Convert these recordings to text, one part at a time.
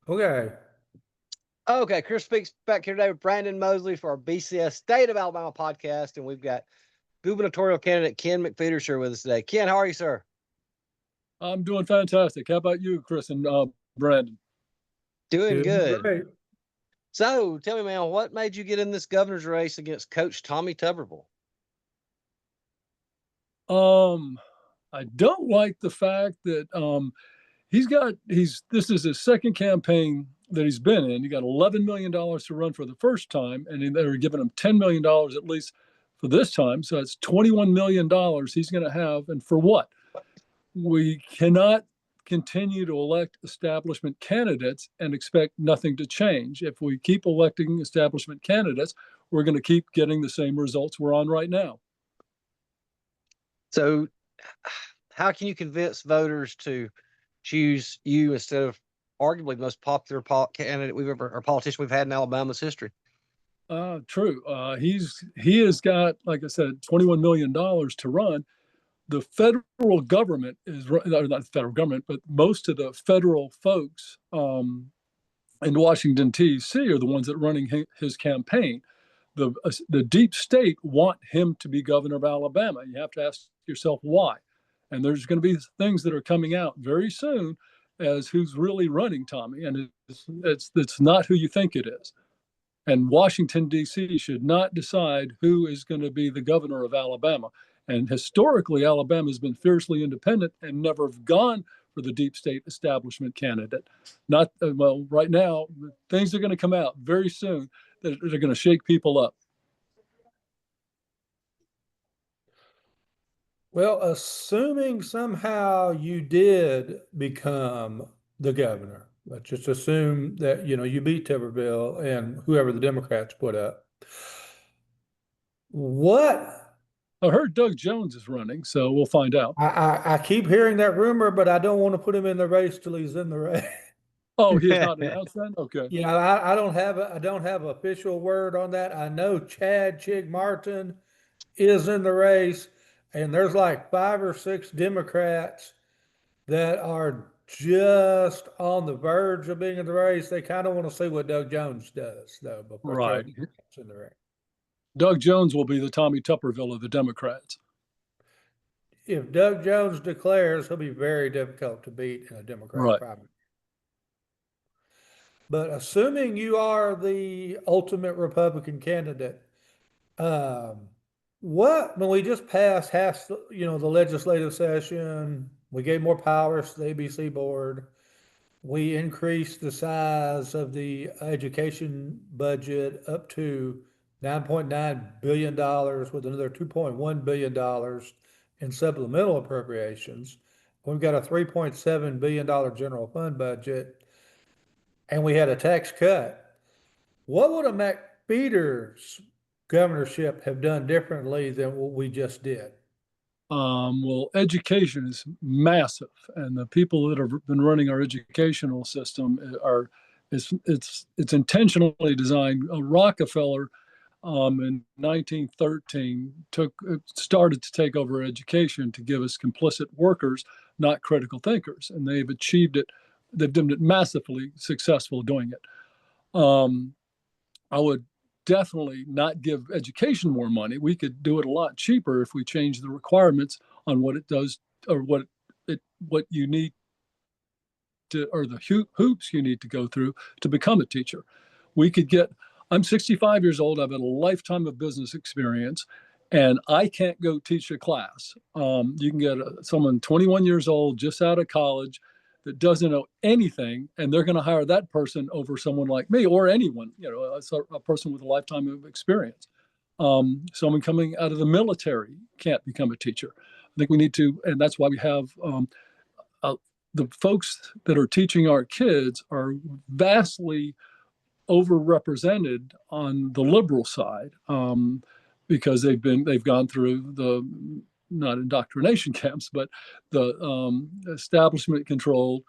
Okay. Okay, Chris Speaks back here today with Brandon Mosley for our BCS State of Alabama podcast, and we've got gubernatorial candidate Ken Mcfeeters here with us today. Ken, how are you, sir? I'm doing fantastic. How about you, Chris and Brandon? Doing good. Great. So, tell me, man, what made you get in this governor's race against Coach Tommy Tuberville? I don't like the fact that this is his second campaign that he's been in. He got $11 million to run for the first time, and they were giving him $10 million at least for this time. So it's $21 million he's going to have. And for what? We cannot continue to elect establishment candidates and expect nothing to change. If we keep electing establishment candidates, we're going to keep getting the same results we're on right now. So, how can you convince voters to choose you instead of arguably the most popular candidate or politician we've had in Alabama's history? True. He has got, like I said, $21 million to run. The federal government not the federal government, but most of the federal folks in Washington, D.C. are the ones that are running his campaign. The deep state want him to be governor of Alabama. You have to ask yourself why. And there's going to be things that are coming out very soon as who's really running Tommy. And it's not who you think it is. And Washington, D.C. should not decide who is going to be the governor of Alabama. And historically, Alabama has been fiercely independent and never have gone for the deep state establishment candidate. Right now, things are going to come out very soon that are going to shake people up. Well, assuming somehow you did become the governor, let's just assume that, you beat Tuberville and whoever the Democrats put up. What? I heard Doug Jones is running, so we'll find out. I keep hearing that rumor, but I don't want to put him in the race till he's in the race. Oh, he has not announced that? Okay. Yeah, I don't have official word on that. I know Chad Chig Martin is in the race, and there's like 5 or 6 Democrats that are just on the verge of being in the race. They kind of want to see what Doug Jones does, though, before right in the race. Doug Jones will be the Tommy Tuberville of the Democrats. If Doug Jones declares, he'll be very difficult to beat in a Democratic primary. But assuming you are the ultimate Republican candidate, when we just passed the legislative session, we gave more powers to the ABC board. We increased the size of the education budget up to $9.9 billion with another $2.1 billion in supplemental appropriations. We've got a $3.7 billion general fund budget, and we had a tax cut. What would a McBeders governorship have done differently than what we just did? Well, education is massive, and the people that have been running our educational system it's intentionally designed. Rockefeller in 1913 started to take over education to give us complicit workers, not critical thinkers, and they've achieved it. They've been massively successful doing it. I would definitely not give education more money. We could do it a lot cheaper if we change the requirements on what it does, or what you need to, or the hoops you need to go through to become a teacher. I'm 65 years old. I've had a lifetime of business experience, and I can't go teach a class. You can get someone 21 years old, just out of college, that doesn't know anything, and they're going to hire that person over someone like me, or anyone, a person with a lifetime of experience. Someone coming out of the military can't become a teacher. I think we need to, and that's why we have the folks that are teaching our kids are vastly overrepresented on the liberal side, because they've gone through the, not indoctrination camps, but the establishment controlled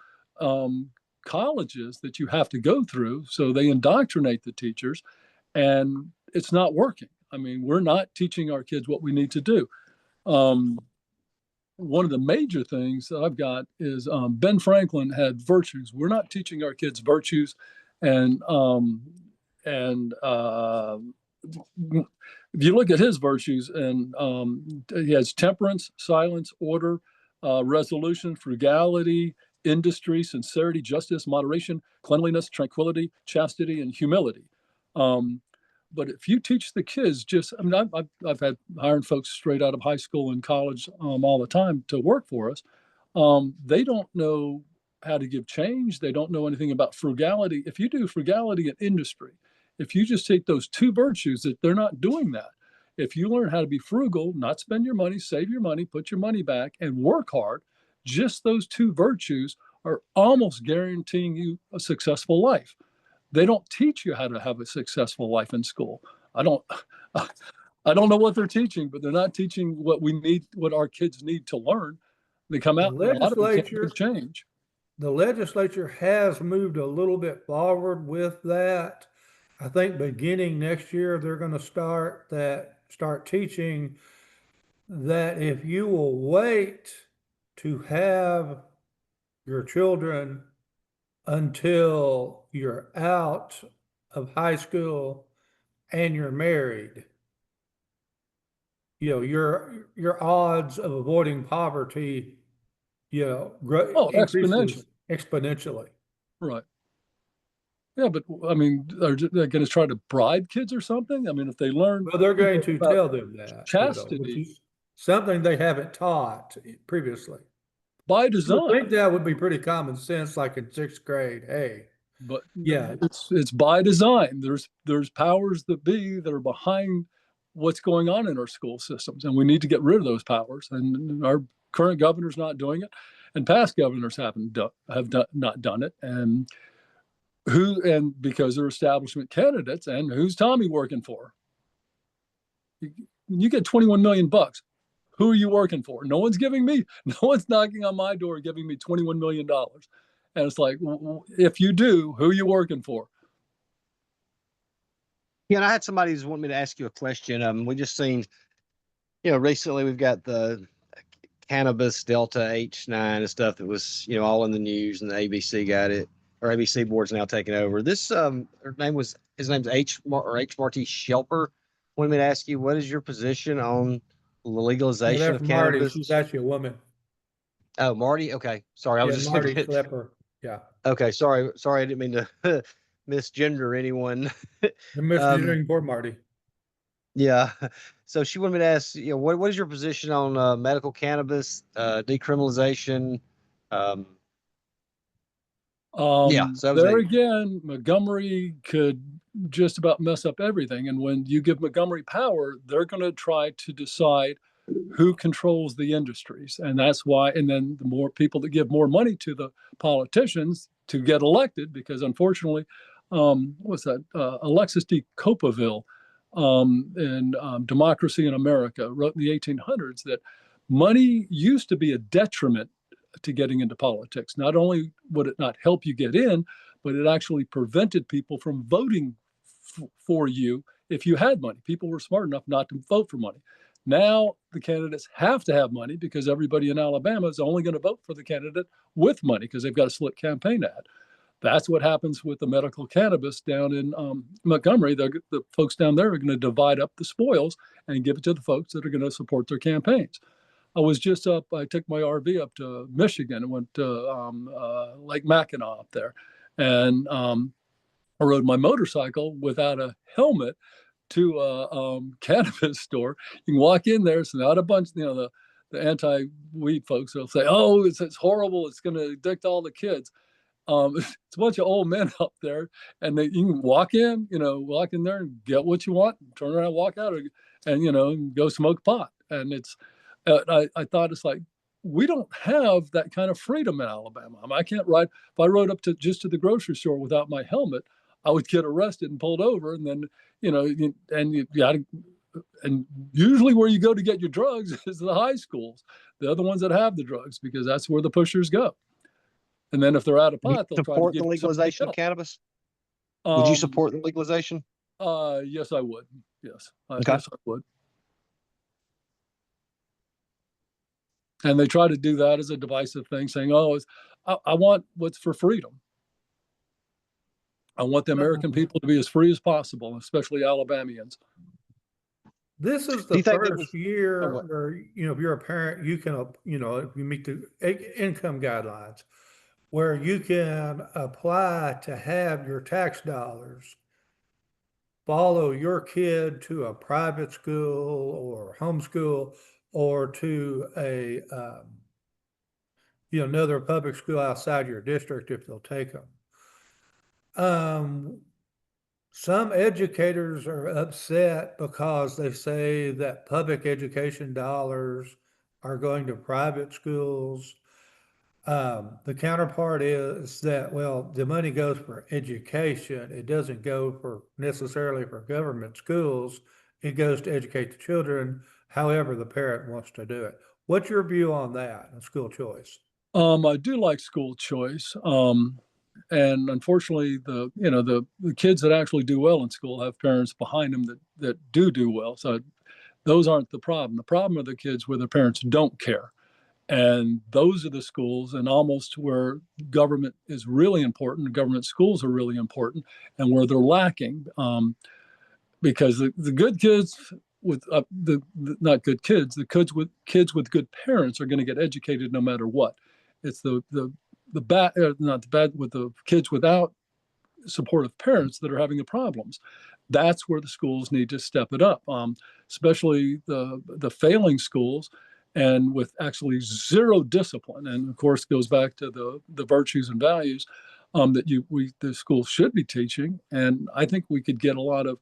colleges that you have to go through. So they indoctrinate the teachers, and it's not working. I mean, we're not teaching our kids what we need to do. one of the major things that I've got is Ben Franklin had virtues. We're not teaching our kids virtues, and if you look at his virtues, and he has temperance, silence, order, resolution, frugality, industry, sincerity, justice, moderation, cleanliness, tranquility, chastity, and humility. But if you teach the kids I mean, I've had hiring folks straight out of high school and college all the time to work for us. They don't know how to give change. They don't know anything about frugality. If you do frugality in industry, if you just take those two virtues, that they're not doing that. If you learn how to be frugal, not spend your money, save your money, put your money back, and work hard, just those two virtues are almost guaranteeing you a successful life. They don't teach you how to have a successful life in school. I don't know what they're teaching, but they're not teaching what we need, what our kids need to learn. They come out, and a lot of them can't make change. The legislature has moved a little bit forward with that. I think beginning next year, they're going to start teaching that if you will wait to have your children until you're out of high school and you're married, your odds of avoiding poverty, increases exponentially. Right. Yeah, but I mean, are they going to try to bribe kids or something? I mean, if they learn, Well, they're going to tell them that, chastity, which is something they haven't taught previously. by I design. think that would be pretty common sense, like in sixth grade. Hey, But yeah, it's by design. There's powers that be that are behind what's going on in our school systems, and we need to get rid of those powers. And our current governor's not doing it, and past governors not done it. And because they're establishment candidates, and who's Tommy working for? You get 21 million bucks. Who are you working for? No one's knocking on my door giving me $21 million. And it's like, if you do, who are you working for? Yeah, and I had somebody who's wanting me to ask you a question. We just seen, recently we've got the cannabis Delta H9 and stuff that was, all in the news, and the ABC got it, or ABC board's now taking over. This, his name's H Marty Shelper. Wanted me to ask you, what is your position on the legalization that's of Marty. cannabis? She's actually a woman. Oh, Marty. Okay, sorry, I was just Marty looking at. Schlepper. Yeah. Okay, sorry, I didn't mean to misgender anyone. The misgendering poor Marty. Yeah. So she wanted me to ask, what is your position on medical cannabis, decriminalization? So there again, Montgomery could just about mess up everything. And when you give Montgomery power, they're going to try to decide who controls the industries. And that's why, and then the more people that give more money to the politicians to get elected, because unfortunately, Alexis de Tocqueville in Democracy in America wrote in the 1800s that money used to be a detriment to getting into politics. Not only would it not help you get in, but it actually prevented people from voting for you if you had money. People were smart enough not to vote for money. Now the candidates have to have money because everybody in Alabama is only going to vote for the candidate with money because they've got a slick campaign ad. That's what happens with the medical cannabis down in Montgomery. The folks down there are going to divide up the spoils and give it to the folks that are going to support their campaigns. I was just up, I took my RV up to Michigan and went to Lake Mackinac up there. And I rode my motorcycle without a helmet to a cannabis store. You can walk in there, it's not a bunch, the anti-weed folks will say, oh, it's horrible, it's going to addict all the kids. It's a bunch of old men up there, and you can walk in there and get what you want, turn around, walk out, and go smoke pot. And it's, I thought it's like, we don't have that kind of freedom in Alabama. I mean, I can't ride. If I rode up to the grocery store without my helmet, I would get arrested and pulled over. And then, and usually where you go to get your drugs is the high schools. They're the ones that have the drugs because that's where the pushers go. And then if they're out of pot, they'll try to support get the legalization of cannabis. Would you support the legalization? Yes, I would. Yes, okay. Yes, I would. And they try to do that as a divisive thing, saying, "Oh, I want what's for freedom. I want the American people to be as free as possible, especially Alabamians." This is Do the you think that first was, oh, year what? where, if you're a parent, you can, if you meet the income guidelines, where you can apply to have your tax dollars follow your kid to a private school or homeschool or to another public school outside your district if they'll take them. Um, some educators are upset because they say that public education dollars are going to private schools. The counterpart is that, well, the money goes for education. It doesn't go for necessarily for government schools. It goes to educate the children, however the parent wants to do it. What's your view on that and school choice? I do like school choice. And unfortunately, the kids that actually do well in school have parents behind them that do well. So those aren't the problem. The problem are the kids where the parents don't care. And those are the schools, and almost where government is really important, government schools are really important, and where they're lacking. Because the good kids with the not good kids, the kids with good parents are going to get educated no matter what. It's the bad, not the bad, with the kids without supportive parents that are having the problems. That's where the schools need to step it up, especially the failing schools, and with actually zero discipline. And of course, goes back to the virtues and values that the schools should be teaching. And I think we could get a lot of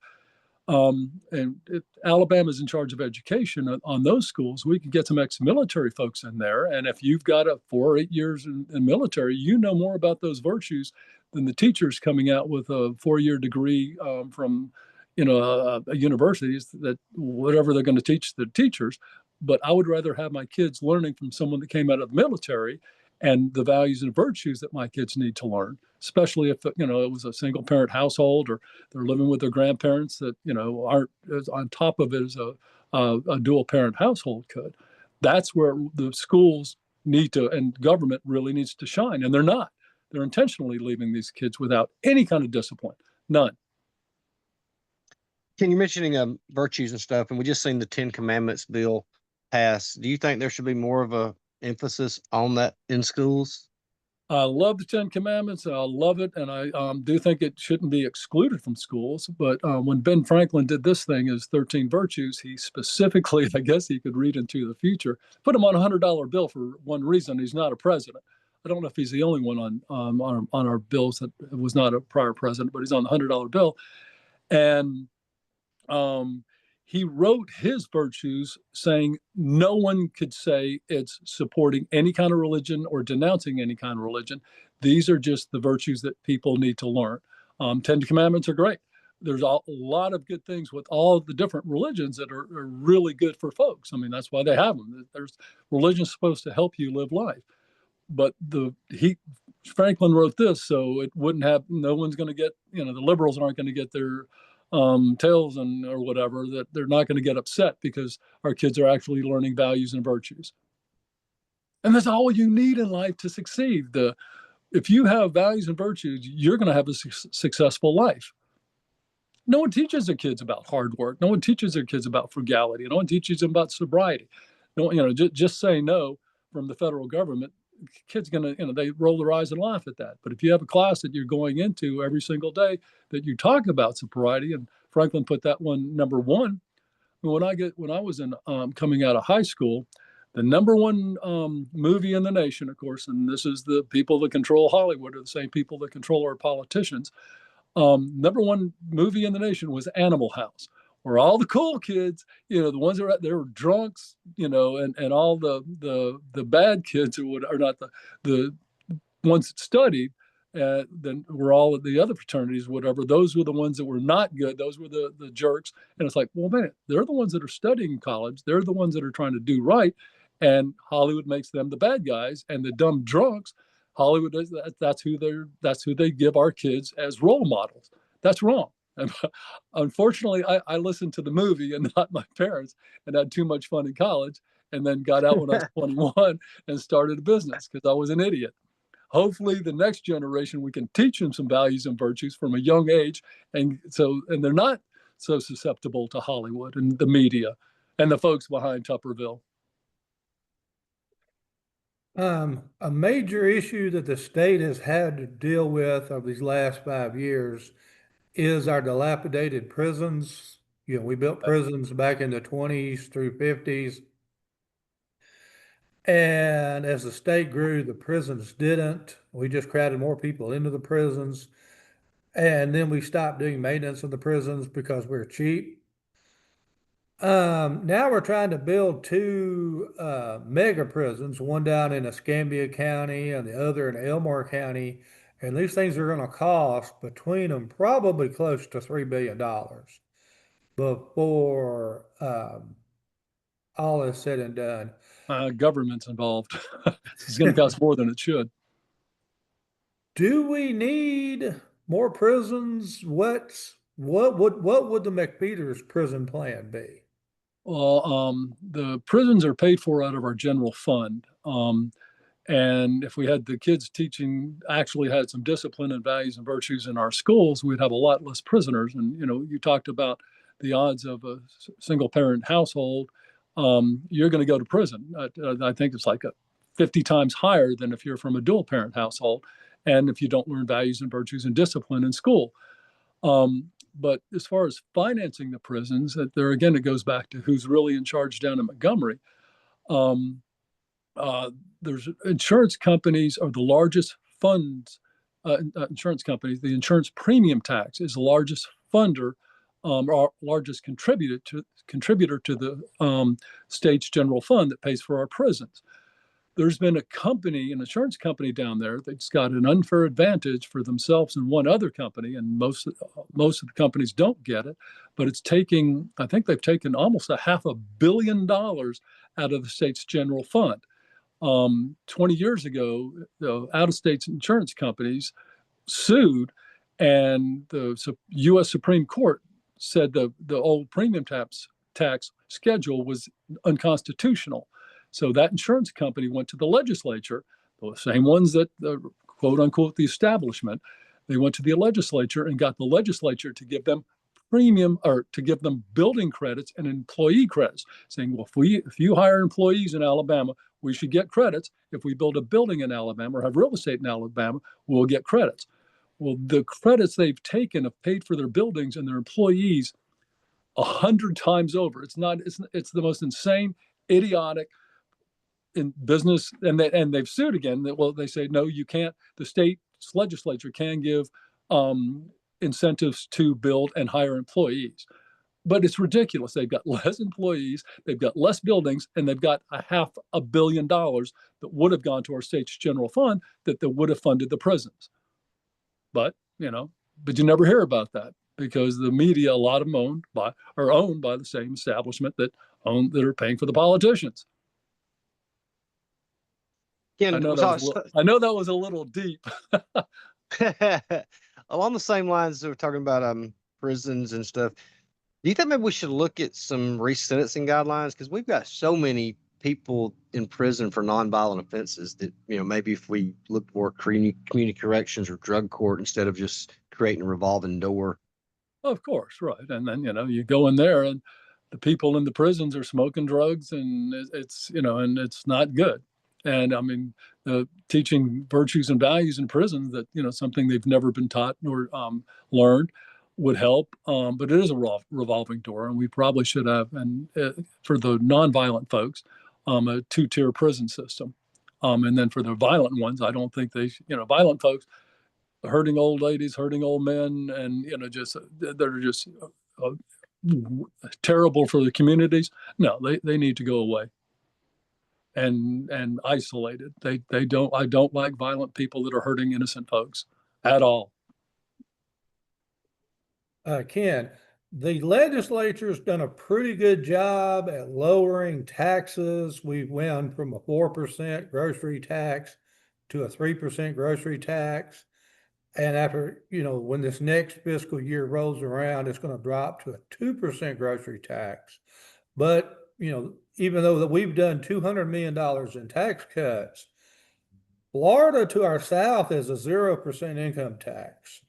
Alabama's in charge of education on those schools. We could get some ex-military folks in there, and if you've got a 4 or 8 years in military, you know more about those virtues than the teachers coming out with a 4-year degree from, universities that whatever they're going to teach the teachers. But I would rather have my kids learning from someone that came out of the military and the values and virtues that my kids need to learn, especially if it was a single parent household or they're living with their grandparents that aren't as on top of it as a dual parent household could. That's where the schools need to, and government really needs to shine, and they're not. They're intentionally leaving these kids without any kind of discipline, none. Can you mentioning virtues and stuff, and we just seen the Ten Commandments bill pass. Do you think there should be more of a emphasis on that in schools? I love the Ten Commandments. I love it, and I do think it shouldn't be excluded from schools. But when Ben Franklin did this thing, his 13 virtues, he specifically, I guess he could read into the future, put him on a $100 bill for one reason: he's not a president. I don't know if he's the only one on our bills that was not a prior president, but he's on the $100 bill, and um, he wrote his virtues saying no one could say it's supporting any kind of religion or denouncing any kind of religion. These are just the virtues that people need to learn. 10 Commandments are great. There's a lot of good things with all the different religions that are really good for folks. I mean, that's why they have them. Religion's supposed to help you live life. But Franklin wrote this, so it wouldn't have, no one's going to get, the liberals aren't going to get their tails and or whatever, that they're not going to get upset because our kids are actually learning values and virtues. And that's all you need in life to succeed. If you have values and virtues, you're going to have a successful life. No one teaches their kids about hard work. No one teaches their kids about frugality. No one teaches them about sobriety. No, just say no from the federal government, kids gonna, they roll their eyes and laugh at that. But if you have a class that you're going into every single day that you talk about sobriety, and Franklin put that one number one. When I was in coming out of high school, the number one movie in the nation, of course, and this is the people that control Hollywood are the same people that control our politicians. Number one movie in the nation was Animal House, where all the cool kids, the ones that were drunks, and all the bad kids are not the ones that studied, then were all of the other fraternities, whatever. Those were the ones that were not good. Those were the jerks. And it's like, well, man, they're the ones that are studying in college. They're the ones that are trying to do right. And Hollywood makes them the bad guys, and the dumb drunks, Hollywood does that. That's who they give our kids as role models. That's wrong. And unfortunately, I listened to the movie and not my parents, and had too much fun in college. and then got out when I was 21 and started a business because I was an idiot. Hopefully the next generation, we can teach them some values and virtues from a young age. And they're not so susceptible to Hollywood and the media and the folks behind Tuberville. A major issue that the state has had to deal with over these last 5 years is our dilapidated prisons. You know, we built prisons back in the 20s through 50s. And as the state grew, the prisons didn't. We just crowded more people into the prisons. And then we stopped doing maintenance of the prisons because we we're cheap. Now we're trying to build two mega prisons, one down in Escambia County and the other in Elmore County. And these things are going to cost between them probably close to $3 billion before all is said and done. Government's involved. It's going to cost more than it should. Do we need more prisons? What would the McBeders prison plan be? Well, the prisons are paid for out of our general fund. And if we had the kids teaching actually had some discipline and values and virtues in our schools, we'd have a lot less prisoners. And, you talked about the odds of a single parent household. You're going to go to prison. I think it's like 50 times higher than if you're from a dual parent household. And if you don't learn values and virtues and discipline in school. But as far as financing the prisons, there again, it goes back to who's really in charge down in Montgomery. There's insurance companies are the largest funds, insurance companies. The insurance premium tax is the largest funder, or largest contributor to the state's general fund that pays for our prisons. There's been an insurance company down there that's got an unfair advantage for themselves and one other company, and most of the companies don't get it. But I think they've taken almost $500 million out of the state's general fund. 20 years ago, the out-of-state insurance companies sued, and the U.S. Supreme Court said the old premium tax schedule was unconstitutional. So that insurance company went to the legislature, the same ones that, quote unquote, the establishment. They went to the legislature and got the legislature to give them to give them building credits and employee credits, saying, well, if you hire employees in Alabama, we should get credits. If we build a building in Alabama or have real estate in Alabama, we'll get credits. Well, the credits they've taken have paid for their buildings and their employees 100 times over. It's the most insane, idiotic in business, and they've sued again. Well, they say, no, you can't. The state's legislature can give incentives to build and hire employees. But it's ridiculous. They've got less employees, they've got less buildings, and they've got $500 million that would have gone to our state's general fund that would have funded the prisons. But you never hear about that because the media, a lot of them are owned by the same establishment that are paying for the politicians. Ken, I know that was a little deep. Along the same lines that we're talking about prisons and stuff, do you think maybe we should look at some resentencing guidelines? Because we've got so many people in prison for nonviolent offenses that, maybe if we look more community corrections or drug court instead of just creating a revolving door. Of course, right. And then, you go in there and the people in the prisons are smoking drugs and it's not good. And I mean, teaching virtues and values in prison that, something they've never been taught nor learned would help. But it is a revolving door, and we probably should have, and for the nonviolent folks, a two-tier prison system. And then for the violent ones, I don't think violent folks, hurting old ladies, hurting old men, and, they're just terrible for the communities. No, they need to go away. And isolated. I don't like violent people that are hurting innocent folks at all. Ken, the legislature's done a pretty good job at lowering taxes. We went from a 4% grocery tax to a 3% grocery tax. And after, when this next fiscal year rolls around, it's going to drop to a 2% grocery tax. But even though that we've done $200 million in tax cuts, Florida to our south is a 0% income tax.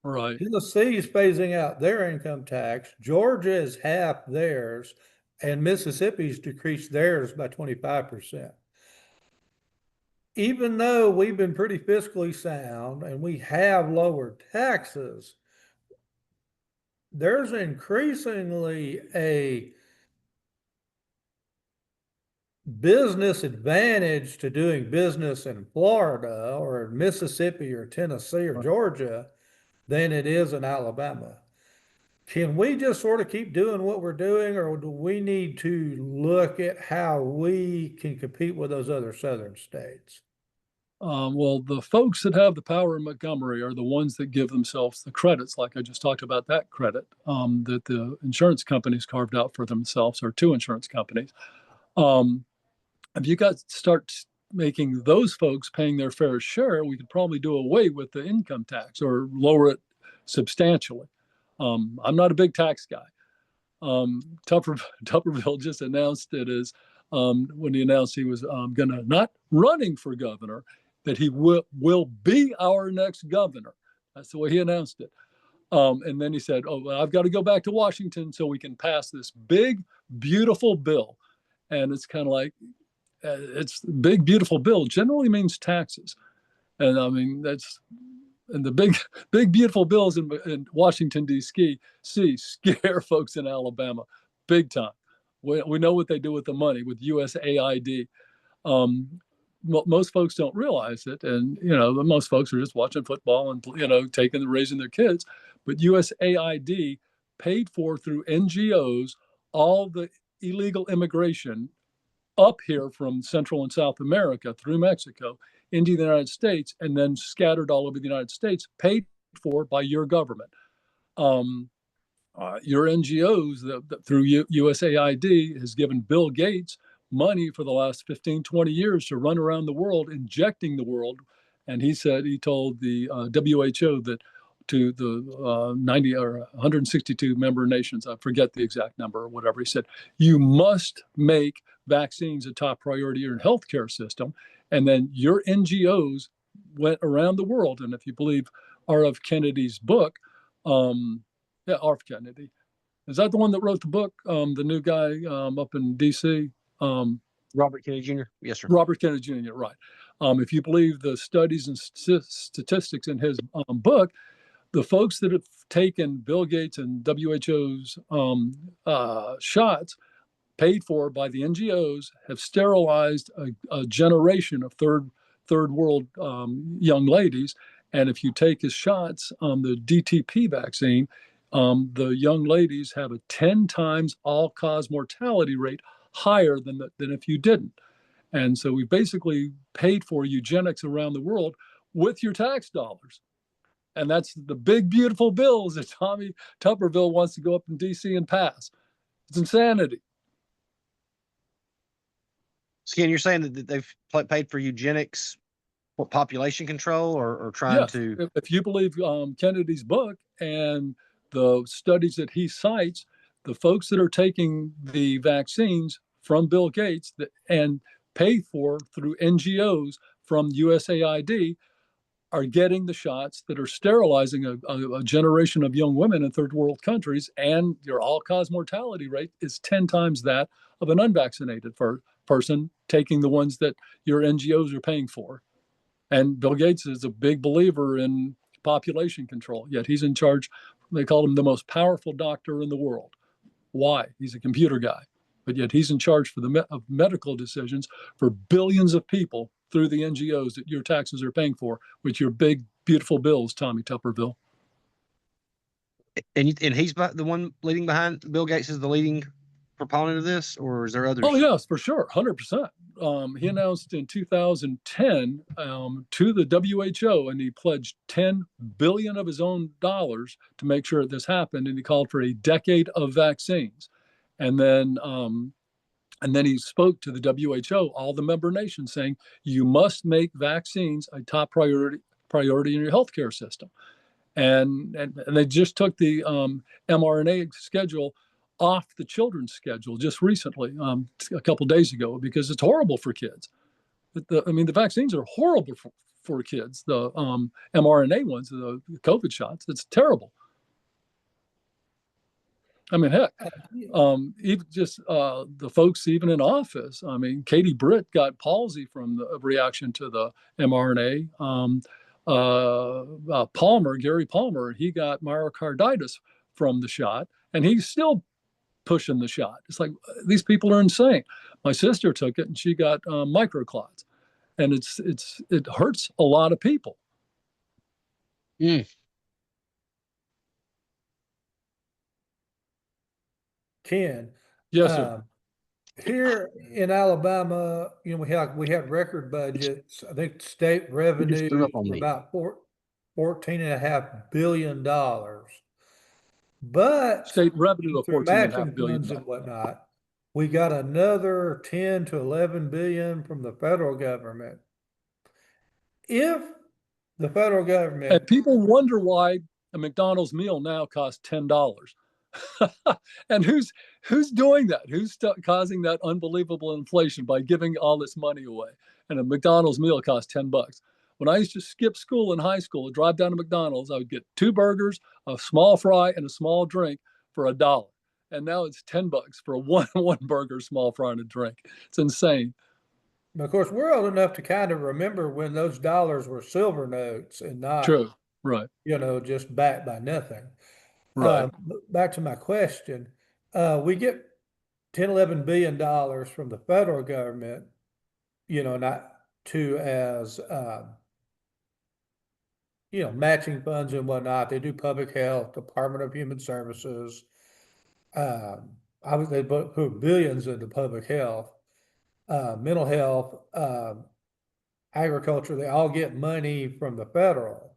Right. Tennessee is phasing out their income tax. Georgia is half theirs, and Mississippi's decreased theirs by 25%. Even though we've been pretty fiscally sound and we have lowered taxes, there's increasingly a business advantage to doing business in Florida or Mississippi or Tennessee or Georgia than it is in Alabama. Can we just sort of keep doing what we're doing, or do we need to look at how we can compete with those other southern states? Well, the folks that have the power in Montgomery are the ones that give themselves the credits, like I just talked about that credit that the insurance companies carved out for themselves, or two insurance companies. If you got start making those folks paying their fair share, we could probably do away with the income tax or lower it substantially. I'm not a big tax guy. Tuberville just announced it as when he announced he was gonna not running for governor, that he will be our next governor. That's the way he announced it. And then he said, "Oh, well, I've got to go back to Washington so we can pass this big, beautiful bill." And it's kind of like, it's big, beautiful bill generally means taxes. And I mean, and the big, beautiful bills in Washington, D.C. scare folks in Alabama big time. We know what they do with the money, with USAID. Most folks don't realize it. And, most folks are just watching football and, raising their kids. But USAID paid for through NGOs all the illegal immigration up here from Central and South America through Mexico into the United States, and then scattered all over the United States, paid for by your government. Your NGOs through USAID has given Bill Gates money for the last 15, 20 years to run around the world, injecting the world. And he told the WHO that to the 90 or 162 member nations, I forget the exact number or whatever, he said, you must make vaccines a top priority in your healthcare system. And then your NGOs went around the world. And if you believe R.F. Kennedy's book, R.F. Kennedy, is that the one that wrote the book? The new guy up in D.C.? Robert Kennedy Jr. Yes, sir. Robert Kennedy Jr. Right. If you believe the studies and statistics in his book, the folks that have taken Bill Gates and WHO's shots, paid for by the NGOs, have sterilized a generation of third world young ladies. And if you take his shots on the DTP vaccine, the young ladies have a 10 times all-cause mortality rate higher than if you didn't. And so we basically paid for eugenics around the world with your tax dollars. And that's the big, beautiful bills that Tommy Tuberville wants to go up in D.C. and pass. It's insanity. So, Ken, you're saying that they've paid for eugenics, what, population control, or trying Yes, to? if you believe Kennedy's book and the studies that he cites, the folks that are taking the vaccines from Bill Gates and paid for through NGOs from USAID are getting the shots that are sterilizing a generation of young women in third world countries, and your all-cause mortality rate is 10 times that of an unvaccinated person taking the ones that your NGOs are paying for. And Bill Gates is a big believer in population control, yet he's in charge. They call him the most powerful doctor in the world. Why? He's a computer guy, but yet he's in charge of medical decisions for billions of people through the NGOs that your taxes are paying for with your big, beautiful bills, Tommy Tuberville. And he's the one leading behind, Bill Gates is the leading proponent of this, or is there others? Oh, yes, for sure. 100%. He announced in 2010 to the WHO, and he pledged $10 billion of his own dollars to make sure this happened. And he called for a decade of vaccines. And then he spoke to the WHO, all the member nations, saying, you must make vaccines a top priority in your healthcare system. And they just took the mRNA schedule off the children's schedule just recently, a couple days ago, because it's horrible for kids. I mean, the vaccines are horrible for kids. The mRNA ones, the COVID shots, it's terrible. I mean, heck, even just the folks even in office. I mean, Katie Britt got palsy from the reaction to the mRNA. Gary Palmer, he got myocarditis from the shot, and he's still pushing the shot. It's like, these people are insane. My sister took it, and she got microclots, and it hurts a lot of people. Mm. Ken, Yes, sir. here in Alabama, we had record budgets. I think state You just revenue threw up on were me. about $14.5 billion. But State revenue of through 14.5 matching billion. funds and whatnot, we got another 10 to 11 billion from the federal government. If the federal government, And people wonder why a McDonald's meal now costs $10. And who's doing that? Who's causing that unbelievable inflation by giving all this money away? And a McDonald's meal costs $10. When I used to skip school in high school, drive down to McDonald's, I would get 2 burgers, a small fry, and a small drink for $1. And now it's $10 for a one burger, small fry, and a drink. It's insane. of course, we're old enough to kind of remember when those dollars were silver notes and not, True. Right. just backed by nothing. Right. Back to my question, we get 10, $11 billion from the federal government, not to as, matching funds and whatnot. They do public health, Department of Human Services. Obviously, they put billions into public health, mental health, agriculture. They all get money from the federal.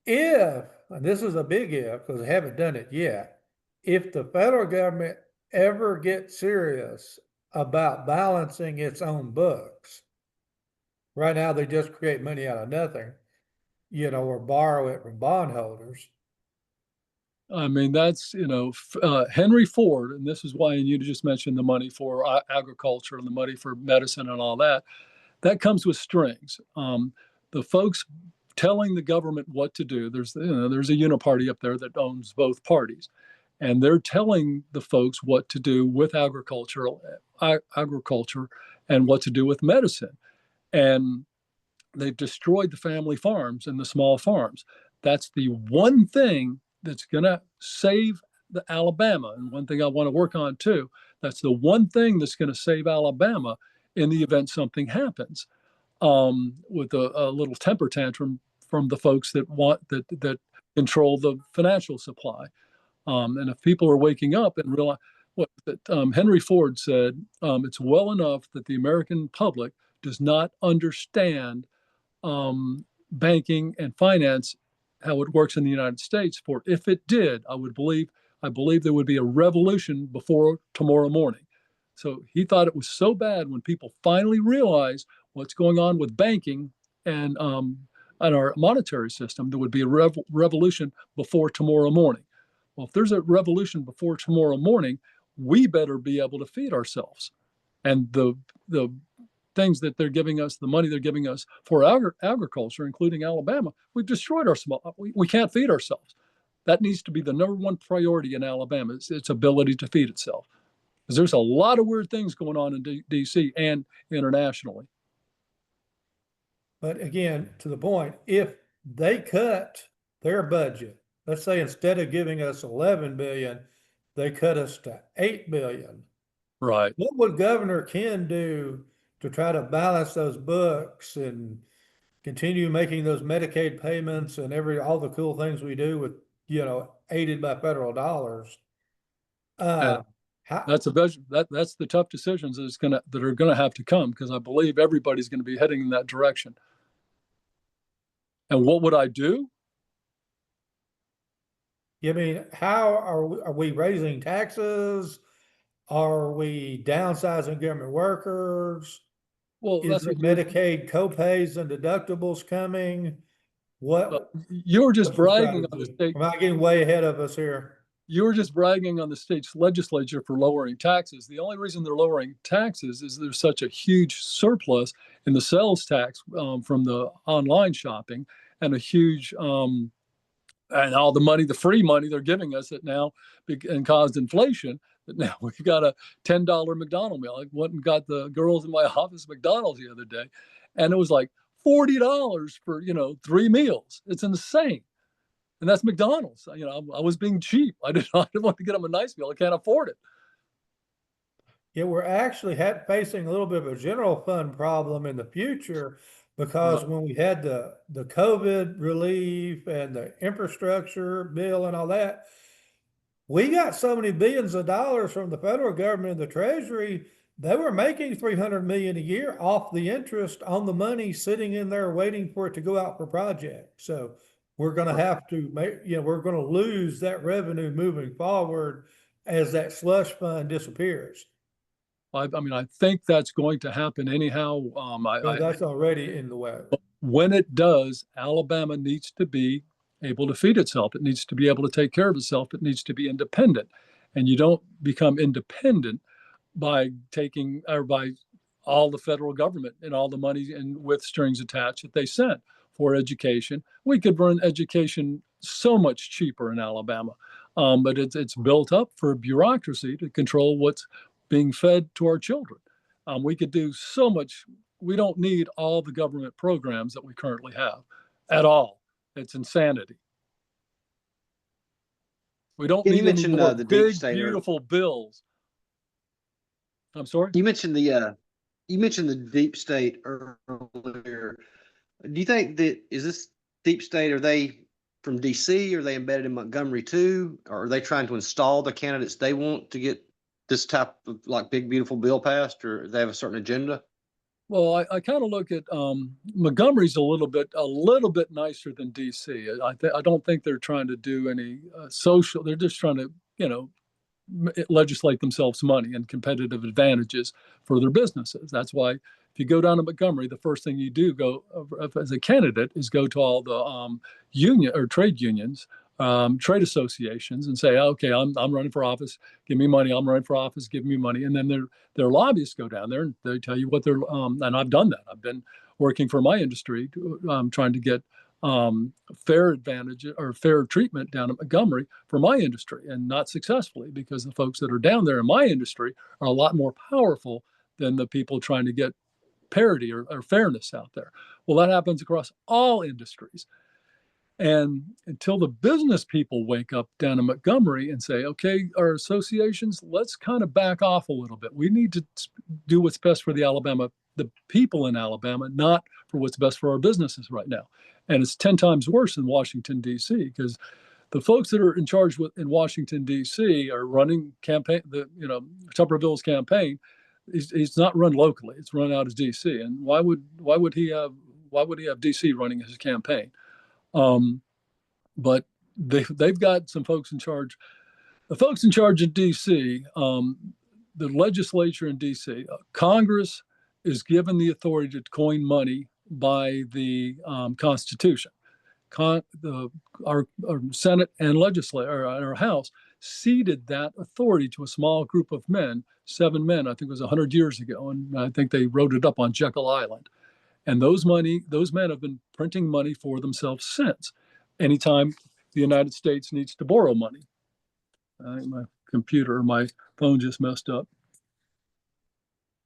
If, and this is a big if, because they haven't done it yet, if the federal government ever gets serious about balancing its own books, right now they just create money out of nothing, or borrow it from bondholders. I mean, that's, Henry Ford, and this is why, and you just mentioned the money for agriculture and the money for medicine and all that, that comes with strings. The folks telling the government what to do, there's a uniparty up there that owns both parties, and they're telling the folks what to do with agriculture and what to do with medicine. And they've destroyed the family farms and the small farms. That's the one thing that's going to save the Alabama. And one thing I want to work on too, that's the one thing that's going to save Alabama in the event something happens, with a little temper tantrum from the folks that control the financial supply. And if people are waking up and realize what Henry Ford said, it's well enough that the American public does not understand banking and finance, how it works in the United States. For if it did, I believe there would be a revolution before tomorrow morning. So he thought it was so bad when people finally realized what's going on with banking and our monetary system, there would be a revolution before tomorrow morning. Well, if there's a revolution before tomorrow morning, we better be able to feed ourselves. And the things that they're giving us, the money they're giving us for agriculture, including Alabama, we've destroyed our we can't feed ourselves. That needs to be the number one priority in Alabama, its ability to feed itself. Because there's a lot of weird things going on in D.C. and internationally. But again, to the point, if they cut their budget, let's say instead of giving us 11 billion, they cut us to 8 billion. Right. What would Governor Ken do to try to balance those books and continue making those Medicaid payments and all the cool things we do with, aided by federal dollars? That's the tough decisions that are gonna have to come, because I believe everybody's going to be heading in that direction. And what would I do? I mean, how are we raising taxes? Are we downsizing government workers? Well, Is that's there what Medicaid copays and deductibles coming? you were just What's the bragging on the strategy? state. Am I getting way ahead of us here? you were just bragging on the state's legislature for lowering taxes. The only reason they're lowering taxes is there's such a huge surplus in the sales tax from the online shopping, and a huge and all the money, the free money they're giving us that now and caused inflation. That now we've got a $10 McDonald's meal. I went and got the girls in my office McDonald's the other day, and it was like $40 for 3 meals. It's insane. And that's McDonald's. I was being cheap. I didn't want to get them a nice meal. I can't afford it. Yeah, we're actually facing a little bit of a general fund problem in the future because when we had the COVID relief and the infrastructure bill and all that, we got so many billions of dollars from the federal government and the treasury. They were making 300 million a year off the interest on the money sitting in there waiting for it to go out for projects. So we're going to have to we're going to lose that revenue moving forward as that slush fund disappears. I think that's going to happen anyhow. That's already in the way. When it does, Alabama needs to be able to feed itself. It needs to be able to take care of itself. It needs to be independent. And you don't become independent by taking or by all the federal government and all the money and with strings attached that they sent for education. We could run education so much cheaper in Alabama, but it's built up for bureaucracy to control what's being fed to our children. We could do so much. We don't need all the government programs that we currently have at all. It's insanity. We don't need any more the big, deep state beautiful bills. I'm sorry? You mentioned the deep state earlier. Do you think is this deep state, are they from DC? Are they embedded in Montgomery too? Or are they trying to install the candidates they want to get this type of like big, beautiful bill passed, or they have a certain agenda? Well, I kind of look at Montgomery's a little bit nicer than DC. I don't think they're trying to do any social. They're just trying to, legislate themselves money and competitive advantages for their businesses. That's why if you go down to Montgomery, the first thing you do as a candidate is go to all the union or trade unions, trade associations, and say, okay, I'm running for office. Give me money. I'm running for office. Give me money. And then their lobbyists go down there and they tell you what they're. And I've done that. I've been working for my industry, trying to get fair advantage or fair treatment down at Montgomery for my industry, and not successfully, because the folks that are down there in my industry are a lot more powerful than the people trying to get parity or fairness out there. Well, that happens across all industries. And until the business people wake up down in Montgomery and say, okay, our associations, let's kind of back off a little bit. We need to do what's best for the people in Alabama, not for what's best for our businesses right now. And it's 10 times worse in Washington, D.C., because the folks that are in charge in Washington, D.C. are running Tuberville's campaign. He's not run locally. It's run out of D.C. And why would he have D.C. running his campaign? But they've got some folks in charge. The folks in charge in D.C., the legislature in D.C., Congress is given the authority to coin money by the Constitution. Our Senate and legislature, our House, ceded that authority to a small group of men, 7 men, I think it was 100 years ago, and I think they wrote it up on Jekyll Island. And those men have been printing money for themselves since. Anytime the United States needs to borrow money. I think my phone just messed up.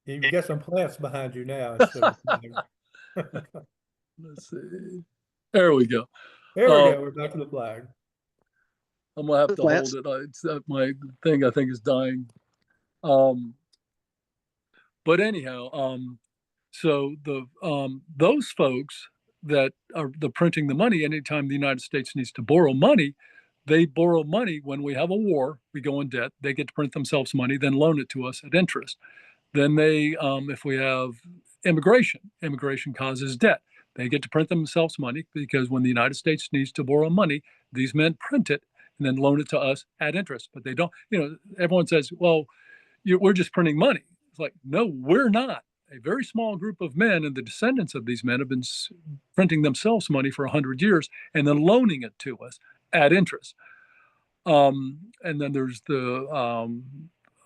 You've got some plants behind you now. Instead of Let's see. There we go. There we go. We're back to the flag. I'm gonna have to hold it. It's my thing, I think, is dying. But anyhow, so those folks that are printing the money, anytime the United States needs to borrow money, they borrow money when we have a war. We go in debt. They get to print themselves money, then loan it to us at interest. Then they, if we have immigration causes debt. They get to print themselves money, because when the United States needs to borrow money, these men print it and then loan it to us at interest. But they don't, everyone says, well, we're just printing money. It's like, no, we're not. A very small group of men and the descendants of these men have been printing themselves money for 100 years and then loaning it to us at interest. And then there's the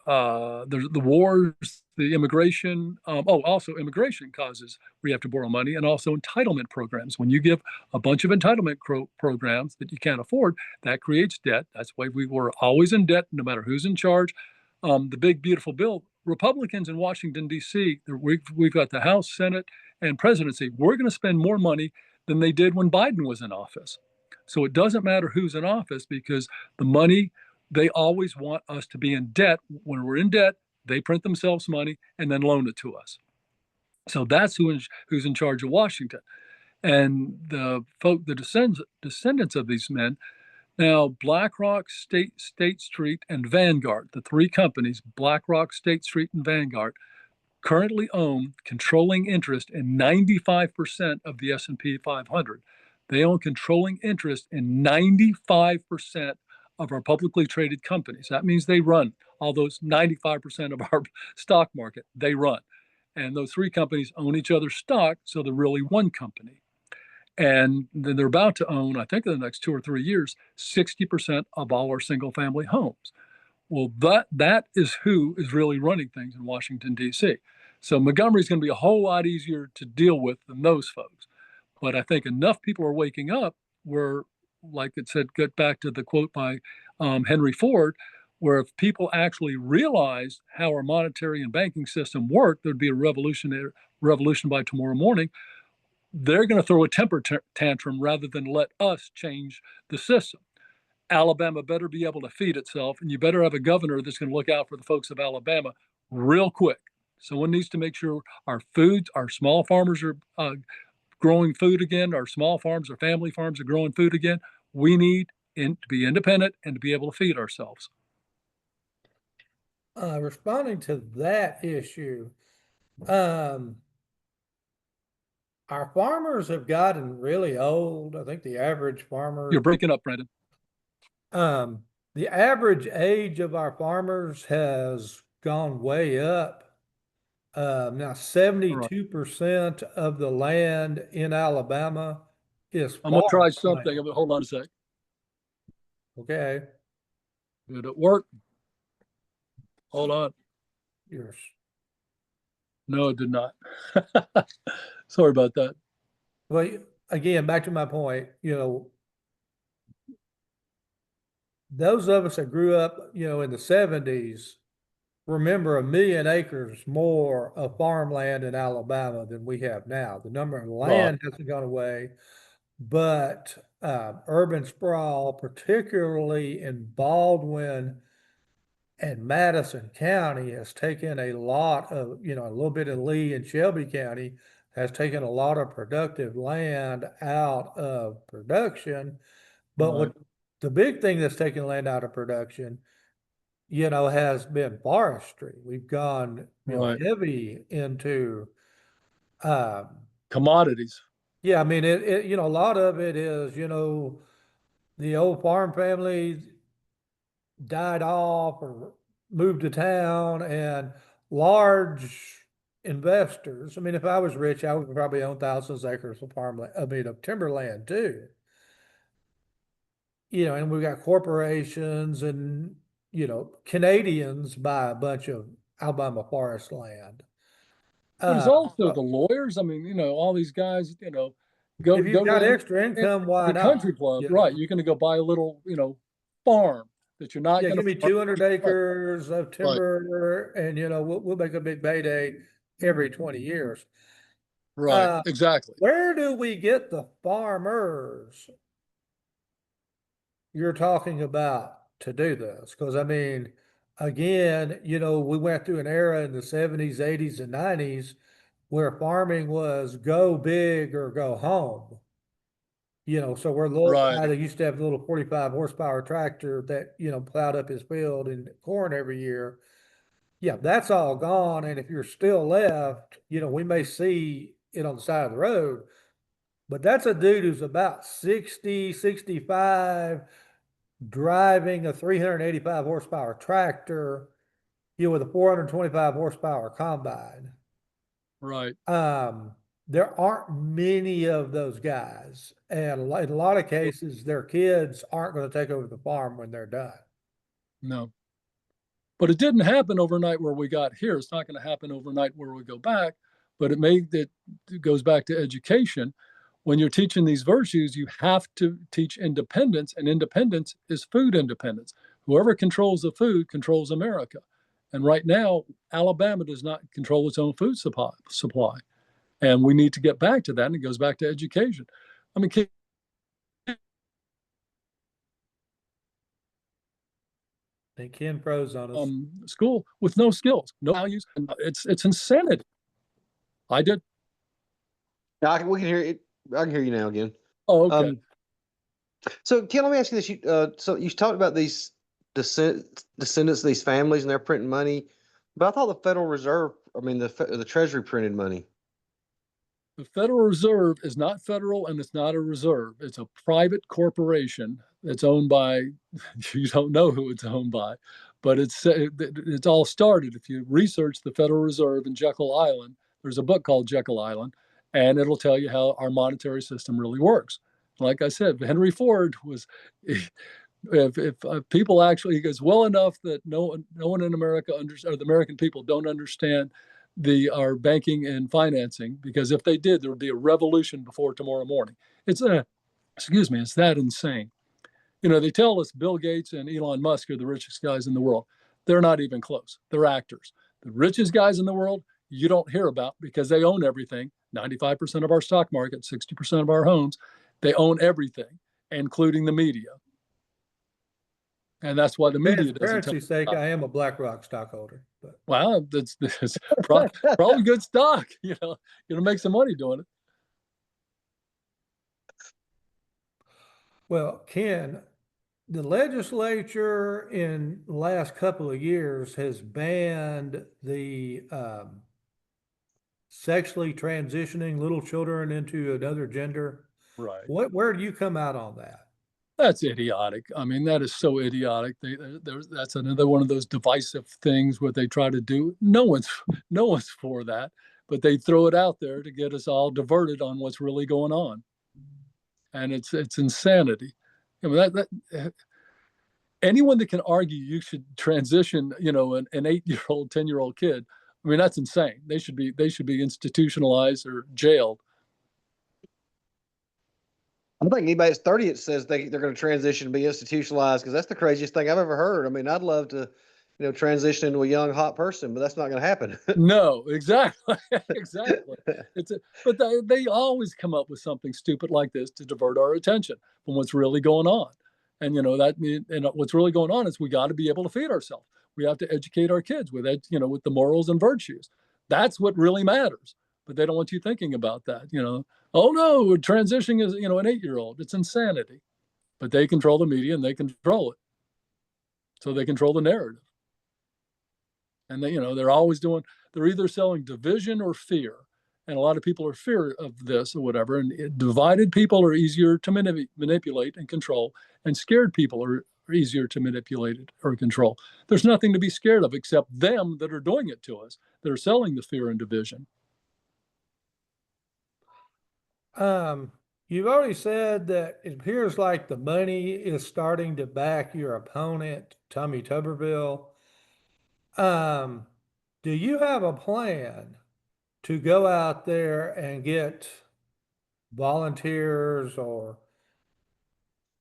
wars, the immigration. Also immigration causes we have to borrow money, and also entitlement programs. When you give a bunch of entitlement programs that you can't afford, that creates debt. That's why we were always in debt, no matter who's in charge. The big beautiful bill. Republicans in Washington D.C. We've got the House, Senate, and presidency. We're going to spend more money than they did when Biden was in office. So it doesn't matter who's in office, because the money, they always want us to be in debt. When we're in debt, they print themselves money and then loan it to us. So that's who's in charge of Washington. And the descendants of these men, now BlackRock, State Street, and Vanguard, the three companies, BlackRock, State Street, and Vanguard, currently own controlling interest in 95% of the S&P 500. They own controlling interest in 95% of our publicly traded companies. That means they run all those 95% of our stock market. They run. And those three companies own each other's stock, so they're really one company. And then they're about to own, I think in the next 2 or 3 years, 60% of all our single family homes. Well, that is who is really running things in Washington, D.C. So Montgomery is going to be a whole lot easier to deal with than those folks. But I think enough people are waking up where, like it said, get back to the quote by Henry Ford, where if people actually realized how our monetary and banking system worked, there'd be a revolution by tomorrow morning. They're going to throw a temper tantrum rather than let us change the system. Alabama better be able to feed itself, and you better have a governor that's going to look out for the folks of Alabama real quick. Someone needs to make sure our foods, our small farmers are growing food again, our small farms, our family farms are growing food again. We need to be independent and to be able to feed ourselves. Responding to that issue, our farmers have gotten really old. I think the average farmer, You're breaking up, Brandon. the average age of our farmers has gone way up. Now 72% of the land in Alabama is I'm gonna try farmland. something. Hold on a sec. Okay, Did it work? Hold on. yours. No, it did not. Sorry about that. Well, again, back to my point, those of us that grew up, in the 70s, remember 1 million acres more of farmland in Alabama than we have now. The number of land hasn't gone away, but urban sprawl, particularly in Baldwin and Madison County, has taken a lot of, a little bit in Lee and Shelby County, has taken a lot of productive land out of production. But what the big thing that's taken land out of production, has been forestry. We've gone, heavy into, commodities. yeah, I mean, a lot of it is, the old farm family died off or moved to town, and large investors. I mean, if I was rich, I would probably own thousands of acres of farmland, of timberland too. And we've got corporations and, Canadians buy a bunch of Alabama forest land. There's also the lawyers. I mean, all these guys, go if you've got extra income, why the not? country club, right? You're going to go buy a little, farm that you're not Yeah, going give me 200 acres of timber, and we'll make a big payday every 20 years. Right, exactly. Where do we get the farmers you're talking about to do this? Because I mean, again, we went through an era in the 70s, 80s, and 90s where farming was go big or go home. So we're little guy that used to have a little 45 horsepower tractor that, plowed up his field and corn every year. Yeah, that's all gone. And if you're still left, we may see it on the side of the road, but that's a dude who's about 60, 65, driving a 385 horsepower tractor, with a 425 horsepower combine. Right. there aren't many of those guys. And in a lot of cases, their kids aren't going to take over the farm when they're done. No. But it didn't happen overnight where we got here. It's not going to happen overnight where we go back, but it goes back to education. When you're teaching these virtues, you have to teach independence, and independence is food independence. Whoever controls the food controls America. And right now, Alabama does not control its own food supply. And we need to get back to that. And it goes back to education. I mean, They Ken froze on us. school with no skills, no values. It's insanity. I did. Yeah, we can hear it. I can hear you now again. Oh, okay. So Ken, let me ask you this. So you talked about these descendants of these families and they're printing money, but I thought the Federal Reserve, the Treasury printed money. The Federal Reserve is not federal and it's not a reserve. It's a private corporation that's owned by, you don't know who it's owned by, but it's all started. If you research the Federal Reserve in Jekyll Island, there's a book called Jekyll Island, and it'll tell you how our monetary system really works. Like I said, Henry Ford was, if people actually, it's well enough that no one in America or the American people don't understand our banking and financing, because if they did, there would be a revolution before tomorrow morning. It's that insane. They tell us Bill Gates and Elon Musk are the richest guys in the world. They're not even close. They're actors. The richest guys in the world you don't hear about because they own everything. 95% of our stock market, 60% of our homes, they own everything, including the media. And that's why the media doesn't. For transparency's sake, I am a BlackRock stockholder. But. Well, that's probably good stock. You're gonna make some money doing it. Well, Ken, the legislature in the last couple of years has banned the sexually transitioning little children into another gender. Right. Where do you come out on that? That's idiotic. I mean, that is so idiotic. That's another one of those divisive things what they try to do. No one's for that, but they throw it out there to get us all diverted on what's really going on. And it's insanity. Anyone that can argue you should transition, an 8-year-old, 10-year-old kid, I mean, that's insane. They should be institutionalized or jailed. I don't think anybody that's 30 says they're going to transition and be institutionalized, because that's the craziest thing I've ever heard. I mean, I'd love to, transition into a young, hot person, but that's not going to happen. No, exactly. Exactly. But they always come up with something stupid like this to divert our attention from what's really going on. And, what's really going on is we got to be able to feed ourselves. We have to educate our kids with the morals and virtues. That's what really matters. But they don't want you thinking about that, Oh no, transitioning is, an 8-year-old. It's insanity. But they control the media and they control it. So they control the narrative. And they're always they're either selling division or fear. And a lot of people are fear of this or whatever. And divided people are easier to manipulate and control. And scared people are easier to manipulate or control. There's nothing to be scared of except them that are doing it to us, that are selling the fear and division. You've already said that it appears like the money is starting to back your opponent, Tommy Tuberville. Do you have a plan to go out there and get volunteers or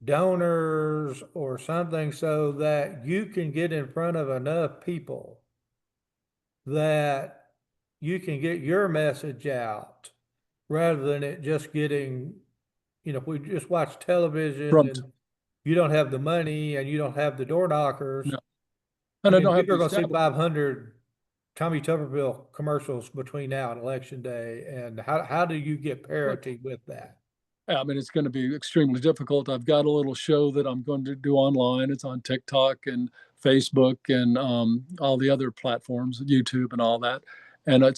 donors or something so that you can get in front of enough people that you can get your message out rather than it just getting, if we just watch television and you don't have the money and you don't have the door knockers. No. And I don't have people are going to see 500 Tommy Tuberville commercials between now and election day. And how do you get parity with that? I mean, it's going to be extremely difficult. I've got a little show that I'm going to do online. It's on TikTok and Facebook and all the other platforms, YouTube and all that. And I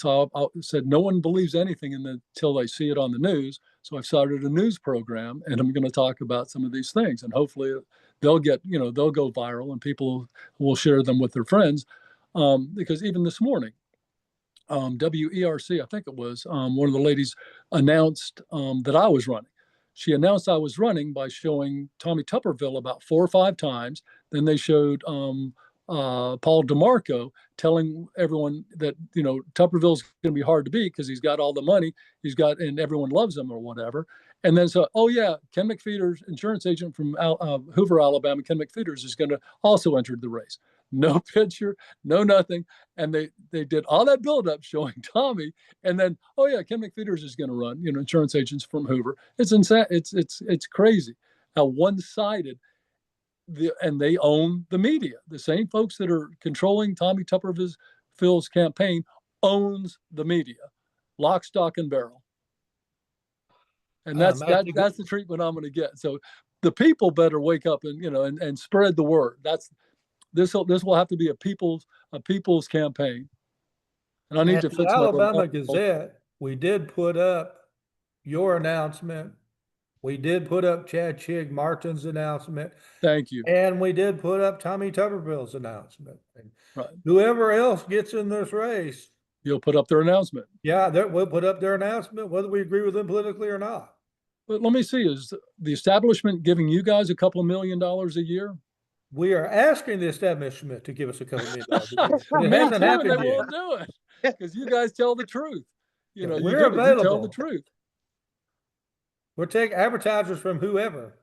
said, no one believes anything until they see it on the news. So I've started a news program, and I'm going to talk about some of these things. And hopefully they'll they'll go viral and people will share them with their friends. Because even this morning, WERC, I think it was, one of the ladies announced that I was running. She announced I was running by showing Tommy Tuberville about 4 or 5 times. Then they showed Paul DeMarco telling everyone that, you know, Tuberville's going to be hard to beat because he's got all the money and everyone loves him or whatever. And then so, oh yeah, Ken Mcfeeters, insurance agent from Hoover, Alabama, Ken Mcfeeters is going to also enter the race. No picture, no nothing. And they did all that buildup showing Tommy, and then, oh yeah, Ken Mcfeeters is going to run, you know, insurance agents from Hoover. It's insane. It's crazy how one-sided and they own the media. The same folks that are controlling Tommy Tuberville's campaign owns the media, lock, stock, and barrel. And that's the treatment I'm going to get. So the people better wake up and, you know, and spread the word. This will have to be a people's campaign. And I need to fix the my Alabama Gazette. We did put up your announcement. We did put up Chad Chig Martin's announcement. Thank you. And we did put up Tommy Tuberville's announcement. And right. Whoever else gets in this race, you'll put up their announcement. Yeah, we'll put up their announcement, whether we agree with them politically or not. But let me see, is the establishment giving you guys a couple $1 million a year? We are asking the establishment to give us a couple $1 million. It hasn't happened yet. They won't do it because you guys tell the truth. You know, we're available. You tell the truth. We'll take advertisers from whoever.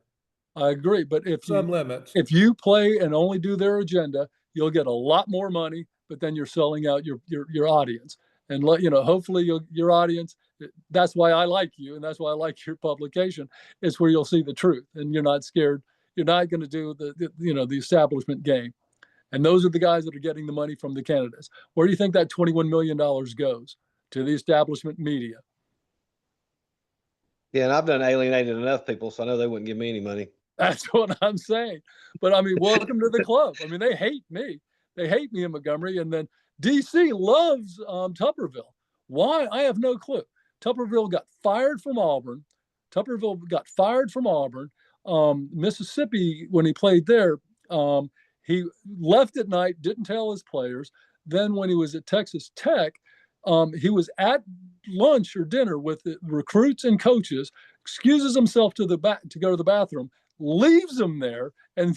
I agree, but if some limits, if you play and only do their agenda, you'll get a lot more money. But then you're selling out your audience, and you know, hopefully your audience. That's why I like you, and that's why I like your publication. It's where you'll see the truth, and you're not scared. You're not going to do the establishment game, and those are the guys that are getting the money from the candidates. Where do you think that $21 million goes? To the establishment media. Yeah, and I've done alienated enough people, so I know they wouldn't give me any money. That's what I'm saying. But I mean, welcome to the club. I mean, they hate me. They hate me in Montgomery, and then DC loves Tuberville. Why? I have no clue. Tuberville got fired from Auburn. Mississippi, when he played there, he left at night, didn't tell his players. Then when he was at Texas Tech, he was at lunch or dinner with the recruits and coaches, excuses himself to go to the bathroom, leaves them there, and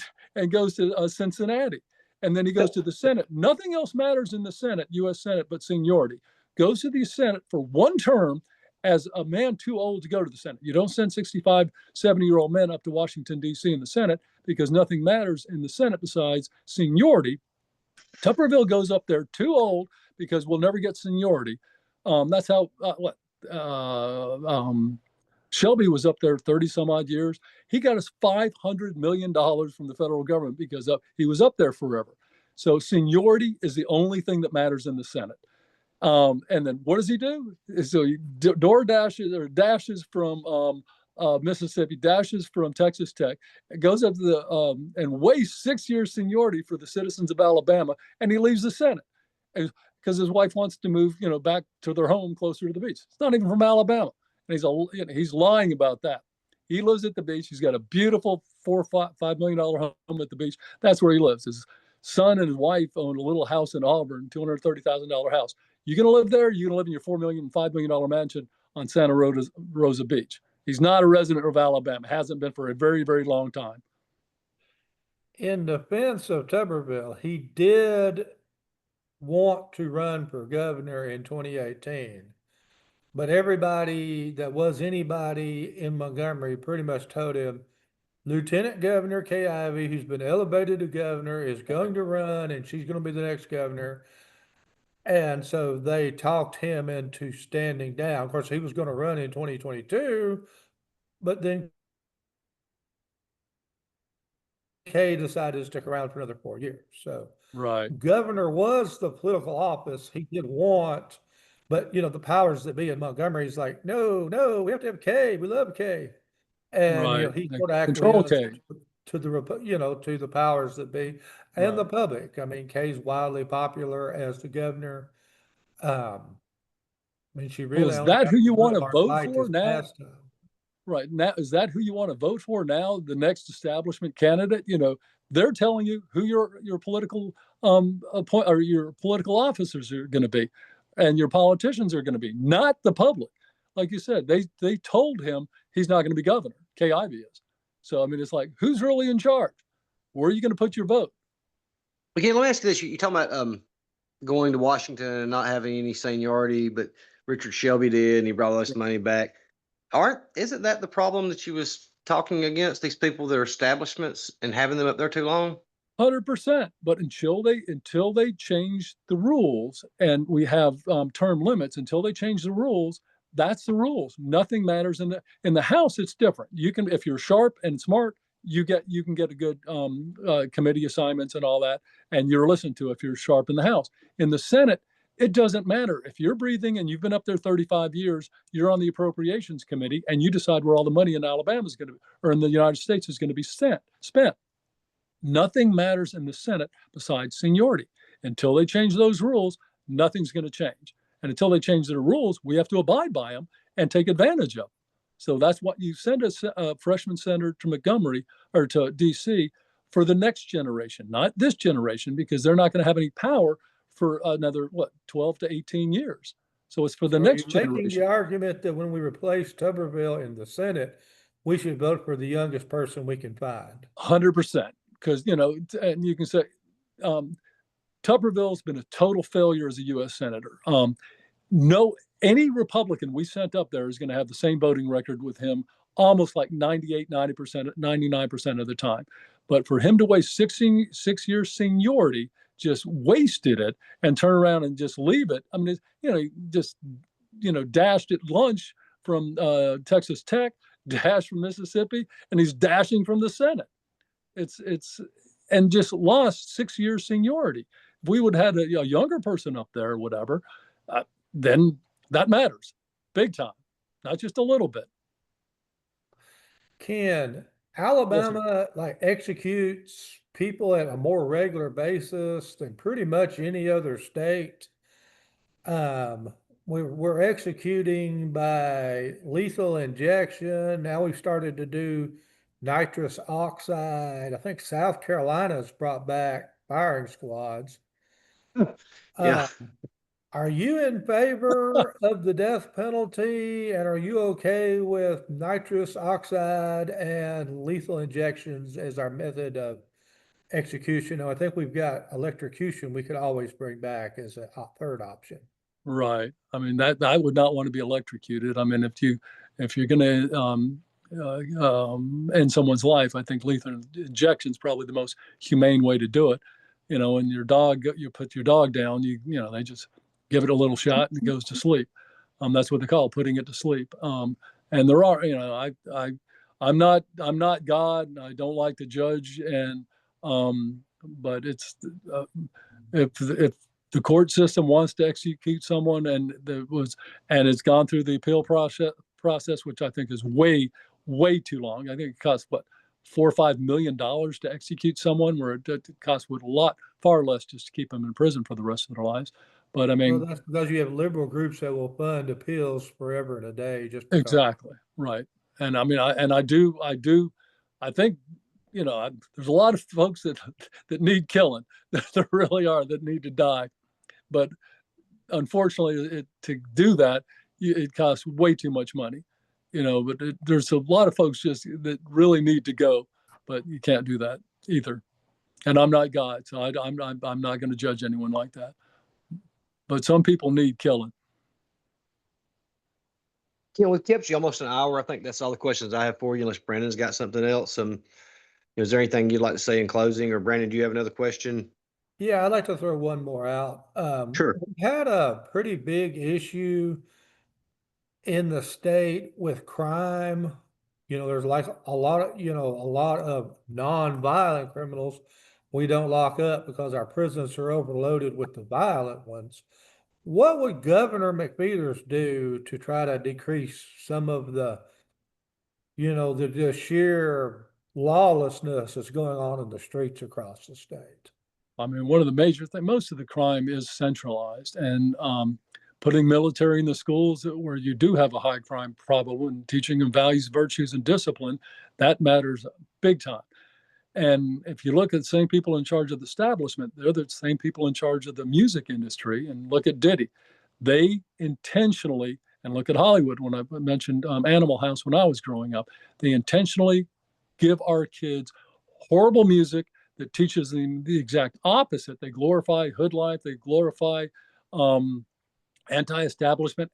goes to Cincinnati. And then he goes to the Senate. Nothing else matters in the Senate, U.S. Senate, but seniority. Goes to the Senate for one term as a man too old to go to the Senate. You don't send 65, 70-year-old men up to Washington, D.C. in the Senate because nothing matters in the Senate besides seniority. Tuberville goes up there too old because we'll never get seniority. That's how Shelby was up there 30 some odd years. He got us $500 million from the federal government because he was up there forever. So seniority is the only thing that matters in the Senate. And then what does he do? So he dashes from Mississippi, dashes from Texas Tech, goes up to and wastes 6 years seniority for the citizens of Alabama, and he leaves the Senate because his wife wants to move, back to their home closer to the beach. It's not even from Alabama, and he's lying about that. He lives at the beach. He's got a beautiful $4 or $5 million home at the beach. That's where he lives. His son and his wife own a little house in Auburn, $230,000 house. You going to live there? You're going to live in your $4 million, $5 million mansion on Santa Rosa Beach. He's not a resident of Alabama. Hasn't been for a very, very long time. In defense of Tuberville, he did want to run for governor in 2018, but everybody that was anybody in Montgomery pretty much told him, Lieutenant Governor Kay Ivey, who's been elevated to governor, is going to run, and she's going to be the next governor. And so they talked him into standing down. Of course, he was going to run in 2022, but then Kay decided to stick around for another 4 years. So right, governor was the political office he did want, but the powers that be in Montgomery is like, no, we have to have Kay. We love Kay, and right. He sort of control Kay to the powers that be and the public. I mean, Kay's wildly popular as the governor. I mean, she really. Is that who you want to vote for now? Right now, is that who you want to vote for now? The next establishment candidate? They're telling you who your political your political officers are going to be. and your politicians are going to be, not the public. Like you said, they told him he's not going to be governor. KIV is. So I mean, it's like, who's really in charge? Where are you going to put your vote? Okay, let me ask you this. You're talking about going to Washington and not having any seniority, but Richard Shelby did, and he brought all this money back. Isn't that the problem that you was talking against, these people that are establishments and having them up there too long? 100%. But until they change the rules, and we have term limits, until they change the rules, that's the rules. Nothing matters in the House. It's different. You can, if you're sharp and smart, you can get a good committee assignments and all that, and you're listened to if you're sharp in the House. In the Senate, it doesn't matter. If you're breathing and you've been up there 35 years, you're on the Appropriations Committee, and you decide where all the money in Alabama is going to be, or in the United States is going to be spent. Nothing matters in the Senate besides seniority. Until they change those rules, nothing's going to change. And until they change their rules, we have to abide by them and take advantage of them. So that's what you send a freshman senator to Montgomery or to DC for the next generation, not this generation, because they're not going to have any power for another, 12 to 18 years. So it's for the next generation. Making the argument that when we replace Tuberville in the Senate, we should vote for the youngest person we can find. 100%. Because, and you can say, Tuberville's been a total failure as a U.S. Senator. Any Republican we sent up there is going to have the same voting record with him almost like 98, 90%, 99% of the time. But for him to waste 6 years seniority, just wasted it and turn around and just leave it. I mean, dashed at lunch from Texas Tech, dashed from Mississippi, and he's dashing from the Senate. And just lost 6 years seniority. If we would have had a younger person up there or whatever, then that matters big time, not just a little bit. Ken, Alabama executes people at a more regular basis than pretty much any other state. We're executing by lethal injection. Now we've started to do nitrous oxide. I think South Carolina's brought back firing squads. Yeah. Are you in favor of the death penalty, and are you okay with nitrous oxide and lethal injections as our method of execution? I think we've got electrocution we could always bring back as a third option. Right. I mean, that I would not want to be electrocuted. I mean, if you're going to end someone's life, I think lethal injection is probably the most humane way to do it. And you put your dog down, they just give it a little shot and it goes to sleep. That's what they call putting it to sleep. And there are, I'm not God, and I don't like to judge. But it's if the court system wants to execute someone and it's gone through the appeal process, which I think is way too long. I think it costs $4 or $5 million to execute someone, where it costs far less just to keep them in prison for the rest of their lives. But I mean, well, that's because you have liberal groups that will fund appeals forever and a day. Exactly right. And I mean, I think, there's a lot of folks that need killing. There really are, that need to die. But unfortunately, to do that, it costs way too much money. But there's a lot of folks that really need to go, but you can't do that either. And I'm not God, so I'm not going to judge anyone like that. But some people need killing. We've kept you almost an hour. I think that's all the questions I have for you, unless Brandon's got something else. Is there anything you'd like to say in closing, or Brandon, do you have another question? Yeah, I'd like to throw one more out. Sure. We had a pretty big issue in the state with crime. There's like a lot of non-violent criminals we don't lock up because our prisons are overloaded with the violent ones. What would Governor McBeders do to try to decrease some of the sheer lawlessness that's going on in the streets across the state? I mean, one of the major things, most of the crime is centralized, and putting military in the schools where you do have a high crime problem and teaching them values, virtues, and discipline, that matters big time. And if you look at the same people in charge of the establishment, they're the same people in charge of the music industry. And look at Diddy. They intentionally, and look at Hollywood when I mentioned Animal House when I was growing up, they intentionally give our kids horrible music that teaches them the exact opposite. They glorify hood life, they glorify anti-establishment,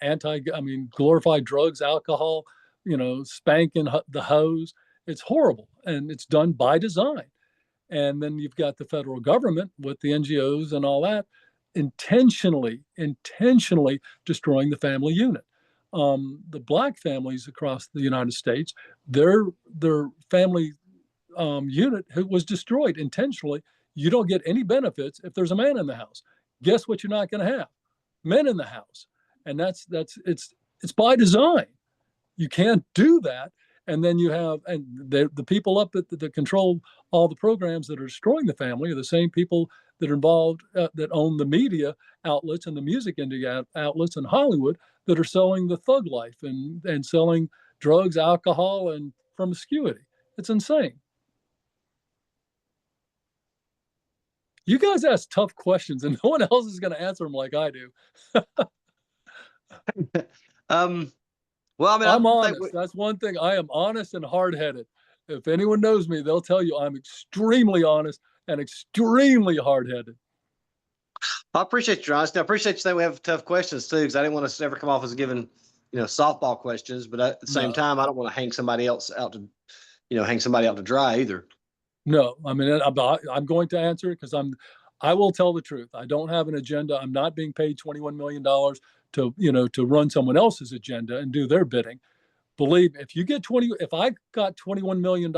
glorify drugs, alcohol, spanking the hose. It's horrible, and it's done by design. And then you've got the federal government with the NGOs and all that, intentionally destroying the family unit. The black families across the United States, their family unit was destroyed intentionally. You don't get any benefits if there's a man in the house. Guess what you're not going to have? Men in the house. And it's by design. You can't do that. And then you have, and the people up that control all the programs that are destroying the family are the same people that are involved, that own the media outlets and the music industry outlets in Hollywood that are selling the thug life and selling drugs, alcohol, and promiscuity. It's insane. You guys ask tough questions, and no one else is going to answer them like I do. Well, I mean, I'm honest. That's one thing. I am honest and hard-headed. If anyone knows me, they'll tell you I'm extremely honest and extremely hard-headed. I appreciate your honesty. I appreciate you saying we have tough questions too, because I didn't want us to ever come off as giving, softball questions. But at the same time, I don't want to hang somebody else out to dry either. No, I mean, I'm going to answer it because I will tell the truth. I don't have an agenda. I'm not being paid $21 million to run someone else's agenda and do their bidding. Believe me, if I got $21 million,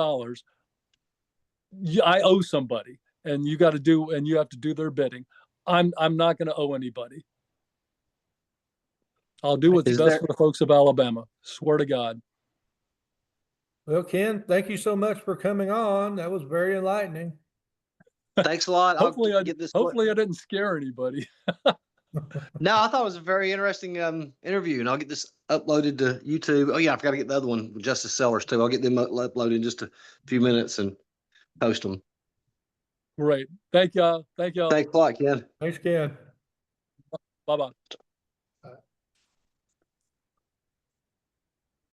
I owe somebody, and you have to do their bidding. I'm not going to owe anybody. I'll do what's best for the folks of Alabama. Swear to God. Well, Ken, thank you so much for coming on. That was very enlightening. Thanks a lot. Hopefully I didn't scare anybody. No, I thought it was a very interesting interview, and I'll get this uploaded to YouTube. Oh yeah, I forgot to get the other one with Justice Sellers too. I'll get them uploaded in just a few minutes and post them. Great. Thank y'all. Thanks a lot, Ken. Thanks, Ken. Bye-bye.